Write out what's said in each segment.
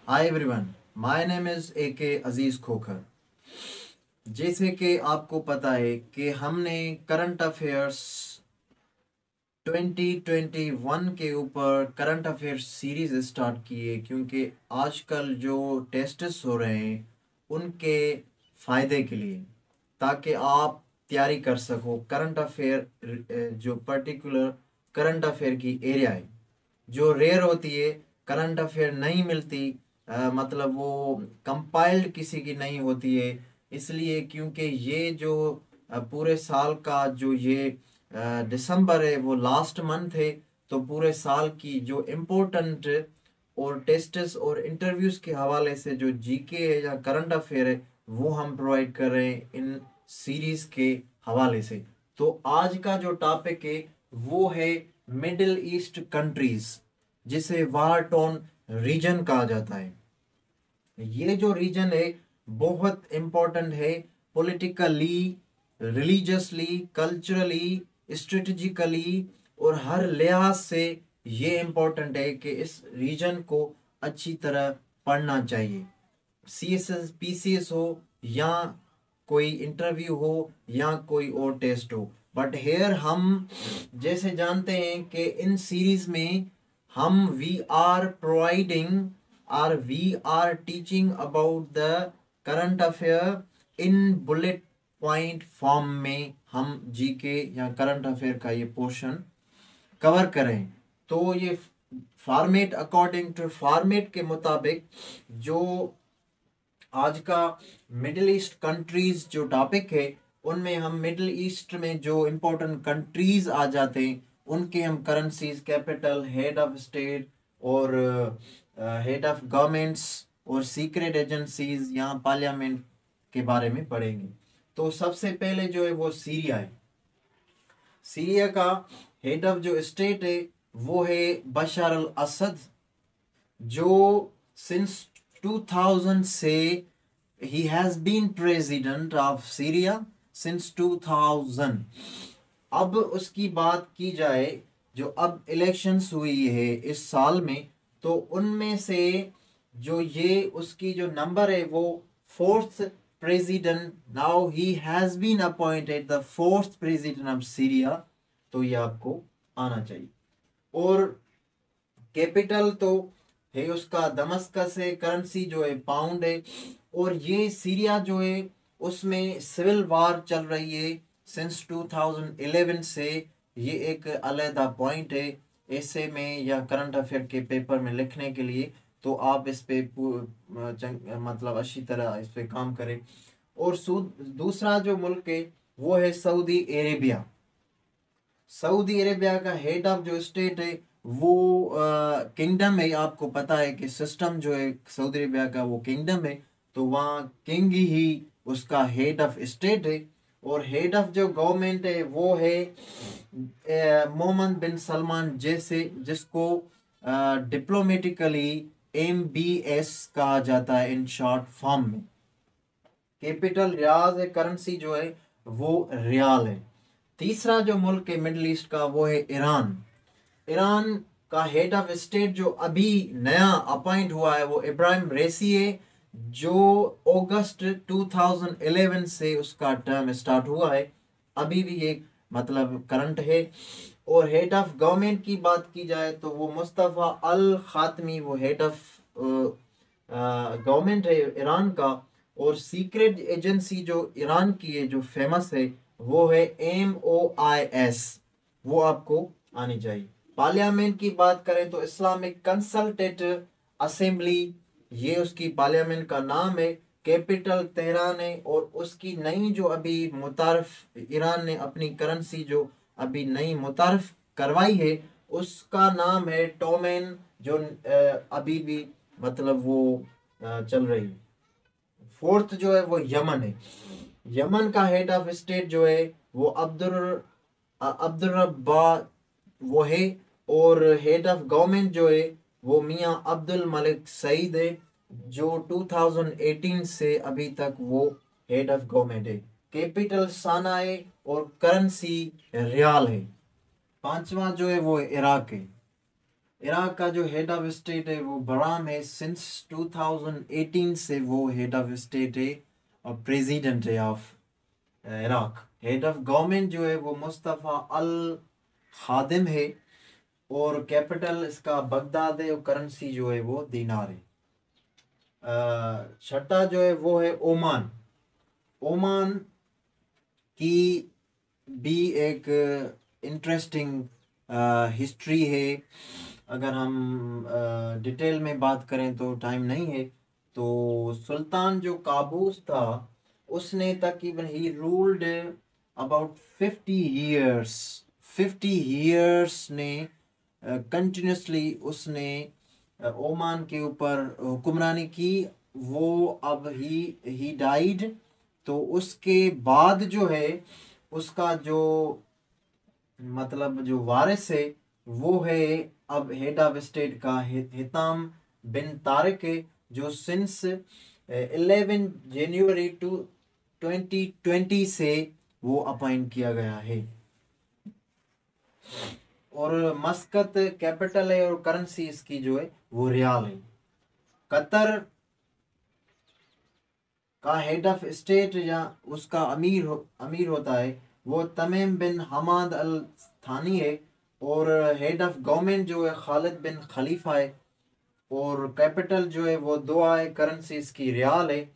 Hi everyone, my name is AK अजीज़ खोखर। जैसे कि आपको पता है कि हमने करंट अफेयर्स 2021 के ऊपर करंट अफेयर्स सीरीज़ स्टार्ट की है, क्योंकि आजकल जो टेस्ट्स हो रहे हैं उनके फ़ायदे के लिए, ताकि आप तैयारी कर सको करंट अफेयर, जो पर्टिकुलर करंट अफेयर की एरिया है जो रेयर होती है, करंट अफेयर नहीं मिलती, मतलब वो कंपाइल्ड किसी की नहीं होती है। इसलिए क्योंकि ये जो पूरे साल का जो ये दिसंबर है वो लास्ट मंथ है, तो पूरे साल की जो इम्पोर्टेंट और टेस्ट्स और इंटरव्यूज़ के हवाले से जो जीके है या करंट अफेयर है वो हम प्रोवाइड कर रहे हैं इन सीरीज़ के हवाले से। तो आज का जो टॉपिक है वो है मिडिल ईस्ट कंट्रीज, जिसे वार टोन रीजन कहा जाता है। ये जो रीजन है बहुत इम्पोर्टेंट है, पॉलिटिकली, रिलीजियसली, कल्चरली, स्ट्रेटजिकली और हर लिहाज से ये इम्पोर्टेंट है कि इस रीजन को अच्छी तरह पढ़ना चाहिए। CSS PCS हो या कोई इंटरव्यू हो या कोई और टेस्ट हो, बट हेयर हम जैसे जानते हैं कि इन सीरीज में हम we are teaching about the current affair in bullet point form में। हम जीके या करंट अफेयर का ये पोर्शन कवर करें, तो ये फॉर्मेट, अकॉर्डिंग टू फॉर्मेट के मुताबिक जो आज का मिडिल ईस्ट कंट्रीज जो टॉपिक है उनमें हम मिडिल ईस्ट में जो इम्पोर्टेंट कंट्रीज आ जाते हैं उनके हम currencies, capital, head of state और हेड ऑफ गवर्नमेंट्स और सीक्रेट एजेंसीज यहाँ पार्लियामेंट के बारे में पढ़ेंगे। तो सबसे पहले जो है वो सीरिया है। सीरिया का हेड ऑफ जो स्टेट है वो है बशर अल असद, जो सिंस 2000 से ही has been president of Syria since 2000। अब उसकी बात की जाए, जो अब इलेक्शंस हुई है इस साल में, तो उनमें से जो ये उसकी जो नंबर है वो fourth president, now he has been appointed the fourth president of Syria. तो ये आपको आना चाहिए। और कैपिटल तो है उसका दमस्कस है, करेंसी जो है पाउंड है। और ये सीरिया जो है उसमें सिविल वार चल रही है सिंस 2011 से। ये एक अलहदा पॉइंट है ऐसे में या करंट अफेयर के पेपर में लिखने के लिए, तो आप इस पे मतलब अच्छी तरह इस पे काम करें। और दूसरा जो मुल्क है वो है सऊदी अरेबिया। सऊदी अरेबिया का हेड ऑफ जो स्टेट है वो किंगडम है। आपको पता है कि सिस्टम जो है सऊदी अरेबिया का वो किंगडम है, तो वहाँ किंग ही उसका हेड ऑफ स्टेट है। और हेड ऑफ जो गवर्नमेंट है वो है मोहम्मद बिन सलमान, जैसे जिसको डिप्लोमेटिकली MBS कहा जाता है इन शॉर्ट फॉर्म में। कैपिटल रियाज है, करेंसी जो है वो रियाल है। तीसरा जो मुल्क है मिडिल ईस्ट का वो है ईरान। ईरान का हेड ऑफ स्टेट जो अभी नया अपॉइंट हुआ है वो इब्राहिम रेसी है, जो अगस्त 2011 से उसका टर्म स्टार्ट हुआ है, अभी भी ये मतलब करंट है। और हेड ऑफ गवर्नमेंट की बात की जाए तो वो मुस्तफ़ा अल खातमी, वो हेड ऑफ गवर्नमेंट है ईरान का। और सीक्रेट एजेंसी जो ईरान की है जो फेमस है वो है MOIS, वो आपको आनी चाहिए। पार्लियामेंट की बात करें तो इस्लामिक कंसल्टेटिव असेंबली, ये उसकी पार्लियामेंट का नाम है। कैपिटल तेहरान है। और उसकी नई जो अभी मुतारफ ईरान ने अपनी करेंसी जो अभी नई मुतारफ करवाई है उसका नाम है टोमेन, जो अभी भी मतलब वो चल रही है। फोर्थ जो है वो यमन है। यमन का हेड ऑफ स्टेट जो है वो अब्दुर्रब्बा वो है। और हेड ऑफ गवर्नमेंट जो है वो मियाँ अब्दुल मलिक सईद है, जो 2018 से अभी तक वो हेड ऑफ गवर्नमेंट है। कैपिटल साना है और करेंसी रियाल है। पांचवा जो है वो इराक है। इराक का जो हेड ऑफ स्टेट है वो बराम है। सिंस 2018 से वो हेड ऑफ स्टेट है और प्रेसिडेंट है of Iraq. Head of government जो है वो मुस्तफ़ा अल खादिम है और कैपिटल इसका बगदाद है और करेंसी जो है वो दीनार है। छठा जो है वो है ओमान। ओमान की भी एक इंटरेस्टिंग हिस्ट्री है। अगर हम डिटेल में बात करें तो टाइम नहीं है। तो सुल्तान जो काबूस था उसने तकरीबन he ruled about 50 years. 50 years ने कंटिन्यूसली उसने ओमान के ऊपर हुक्मरानी की। वो अब ही डाइड। तो उसके बाद जो है उसका जो मतलब जो वारिस है वो है अब हेड ऑफ स्टेट का हिताम बिन तारिक है, जो सिंस 11 जनवरी 2020 से वो अपॉइंट किया गया है। और मस्कत कैपिटल है और करेंसी इसकी जो है वो रियाल है। कतर का हेड ऑफ स्टेट या उसका अमीर होता है वो तमीम बिन हमाद अल थानी है। और हेड ऑफ गवर्नमेंट जो है खालिद बिन खलीफा है। और कैपिटल जो है वो दुआ है, करेंसी इसकी रियाल है।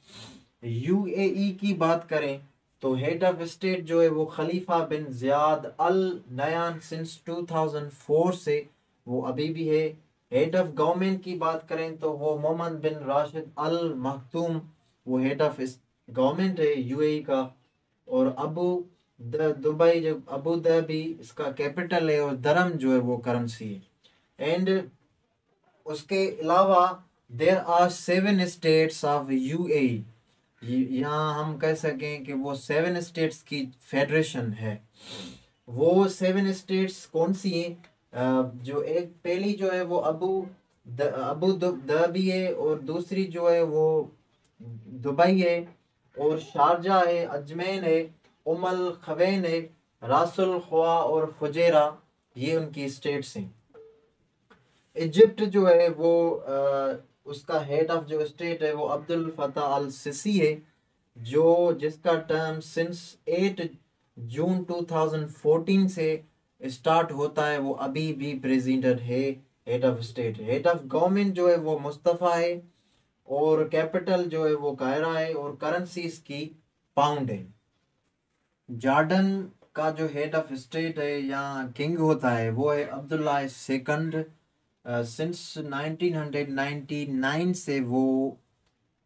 यूएई की बात करें तो हेड ऑफ स्टेट जो है वो खलीफा बिन जियाद अल नयान सिंस 2004 से वो अभी भी है। हेड ऑफ गवर्नमेंट की बात करें तो वो मोहम्मद बिन राशिद अल मखतूम वो हेड ऑफ गवर्नमेंट है यूएई का। और दुबई जो अबू धाबी इसका कैपिटल है और दरम जो है वो करेंसी है। एंड उसके अलावा there are 7 states of UAE. यहाँ हम कह सकें कि वो 7 स्टेट्स की फेडरेशन है। वो 7 स्टेट्स कौन सी हैं? जो एक पहली जो है वो अबू धाबी है और दूसरी जो है वो दुबई है और शारजा है, अजमेन है, उमल खवैन है, रासुल ख्वा और फुजेरा, ये उनकी स्टेट्स हैं। इजिप्ट जो है वो उसका हेड ऑफ जो स्टेट है वो अब्दुल फतह अल सिसी है, जो जिसका टर्म सिंस 8 जून 2014 से स्टार्ट होता है। वो अभी भी प्रेसिडेंट है, head of state. Head of government जो है वो मुस्तफ़ा है और कैपिटल जो है वो कायरा है और करेंसी इसकी पाउंड है। जॉर्डन का जो हेड ऑफ स्टेट है या किंग होता है वो है अब्दुल्ला सेकंड। सिंस 1999 से वो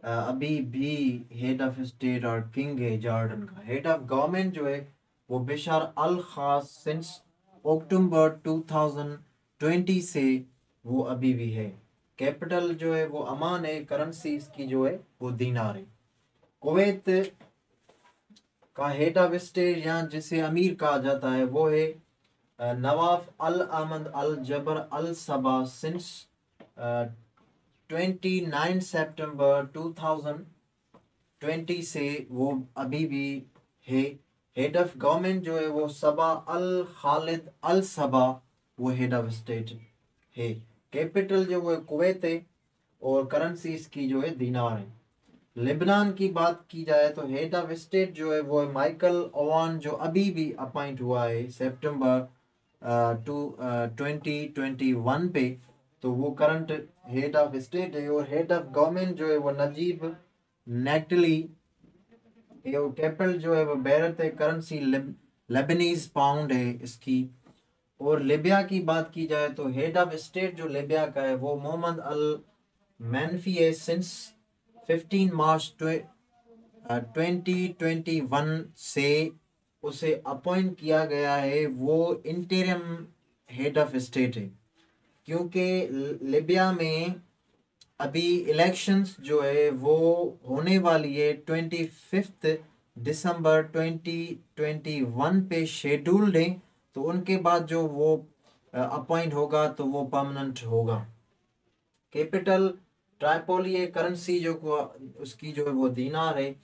अभी भी हेड ऑफ स्टेट और किंग है जॉर्डन का। हेड ऑफ गवर्नमेंट जो है वो बिशार अल खास सिंस अक्टूबर 2020 से वो अभी भी है। कैपिटल जो है वो अमान है, करेंसी इसकी जो है वो दीनार है। कुवैत का हेड ऑफ स्टेट या जिसे अमीर कहा जाता है वो है नवाफ अल अहमद अल जबर अल सबा सिंस 29 सितंबर 2020 से वो अभी भी है। हेड ऑफ गवर्नमेंट जो है वो सबा अल खालिद अल सबा वो हेड ऑफ स्टेट है। कैपिटल जो वो कुवैत है और करेंसी इसकी जो है दीनार है। लेबनान की बात की जाए तो हेड ऑफ स्टेट जो है वो है माइकल ओवन, जो अभी भी अपॉइंट हुआ है सितंबर 2021 पे। तो वो करंट हेड ऑफ स्टेट है। और हेड ऑफ गवर्नमेंट जो है वो नजीब नेटली। कैपिटल जो है वो बैरत है, करेंसी लेबनीज पाउंड है इसकी। और लिबिया की बात की जाए तो हेड ऑफ स्टेट जो लिबिया का है वो मोहम्मद अल मैनफी है। सिंस 15 मार्च 2021 से उसे अपॉइंट किया गया है। वो इंटरिम हेड ऑफ स्टेट है क्योंकि लिबिया में अभी इलेक्शंस जो है वो होने वाली है 25 दिसंबर 2021 पे शेड्यूल्ड है। तो उनके बाद जो वो अपॉइंट होगा तो वो परमानेंट होगा। कैपिटल ट्राइपोली है, करेंसी जो उसकी जो है वो दीनार है।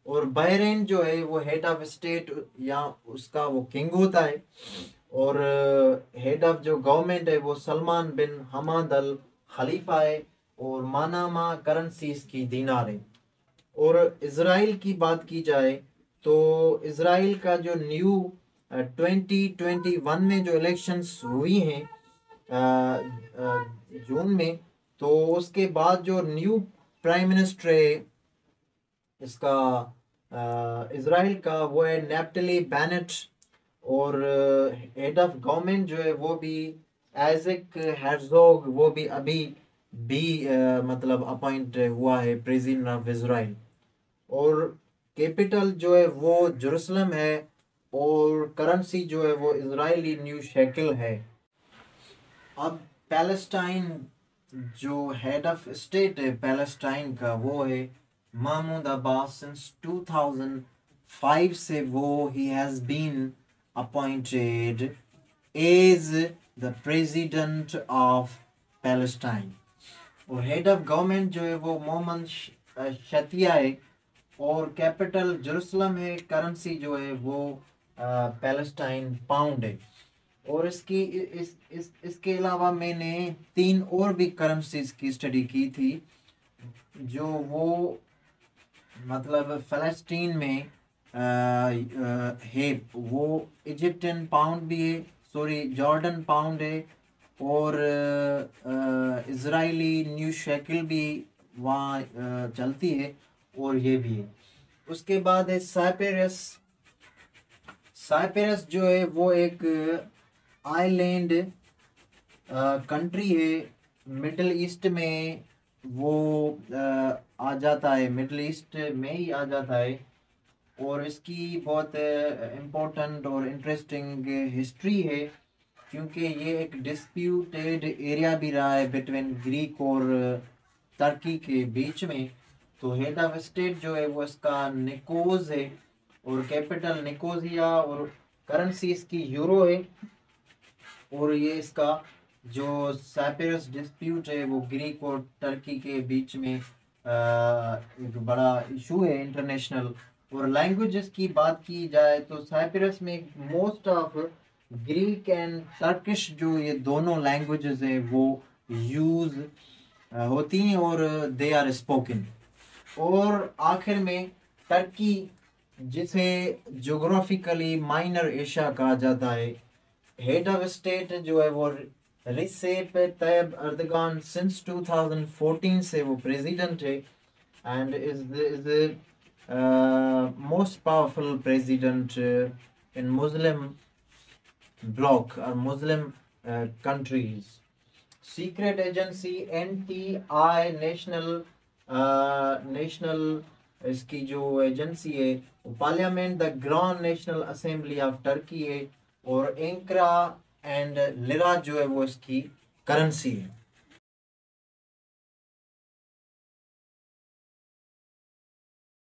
और बहरीन जो है वो हेड ऑफ स्टेट या उसका वो किंग होता है। और हेड हेड ऑफ जो गवर्नमेंट है वो सलमान बिन हमाद अल खलीफा है और मानामा करेंसी इसकी दीनार है। और इसराइल की बात की जाए तो इसराइल का जो न्यू 2021 में जो इलेक्शंस हुई हैं जून में, तो उसके बाद जो न्यू प्राइम मिनिस्टर है इसका इसराइल का वो है नेप्टली बेनेट। और हेड ऑफ गवर्नमेंट जो है वो भी आइजैक हेrzog, वो भी अभी भी मतलब अपॉइंट हुआ है प्रेसिडेंट ऑफ इसराइल। और कैपिटल जो है वो जेरूसलम है और करेंसी जो है वो इजरायली न्यू शेकिल है। अब पैलेस्टाइन जो हेड ऑफ स्टेट है पैलेस्टाइन का वो है महमूद अब्बास। सिंस 2005 से वो ही has been appointed as the president of Palestine. और हेड ऑफ गवर्नमेंट जो है वो मोहम्मद शतिया है और कैपिटल जेरूसलम है। करेंसी जो है वो पैलेस्टाइन पाउंड है। और इसके अलावा मैंने 3 और भी करेंसीज की स्टडी की थी जो वो मतलब फ़लस्तीन में है। वो इजिप्टियन पाउंड भी है, सॉरी जॉर्डन पाउंड है और इजरायली न्यू शेकिल भी वहाँ चलती है और ये भी है। उसके बाद है साइप्रस। साइप्रस जो है वो एक आइलैंड कंट्री है मिडल ईस्ट में। वो आ जाता है, मिडल ईस्ट में ही आ जाता है। और इसकी बहुत इम्पोर्टेंट और इंटरेस्टिंग हिस्ट्री है क्योंकि ये एक डिस्प्यूटेड एरिया भी रहा है बिटवीन ग्रीक और तुर्की के बीच में। तो हेड ऑफ स्टेट जो है वो इसका निकोज है और कैपिटल निकोजिया और करेंसी इसकी यूरो है। और ये इसका जो साइप्रस डिस्प्यूट है वो ग्रीक और तुर्की के बीच में एक बड़ा इशू है इंटरनेशनल। और लैंग्वेजेस की बात की जाए तो साइप्रस में most of Greek and Turkish जो ये दोनों लैंग्वेजेस हैं वो यूज होती हैं और दे आर स्पोकन। और आखिर में टर्की, जिसे जोग्राफिकली माइनर एशिया कहा जाता है, हेड ऑफ स्टेट जो है वो रिसेप तैयब अर्दगान। सिंस 2014 से वो प्रेसिडेंट है and is most powerful president in Muslim bloc और Muslim countries. Secret agency NTI national इसकी जो एजेंसी है वो parliament the grand national assembly of Turkey है। और एंकरा एंड लिरा जो है वो इसकी करेंसी है।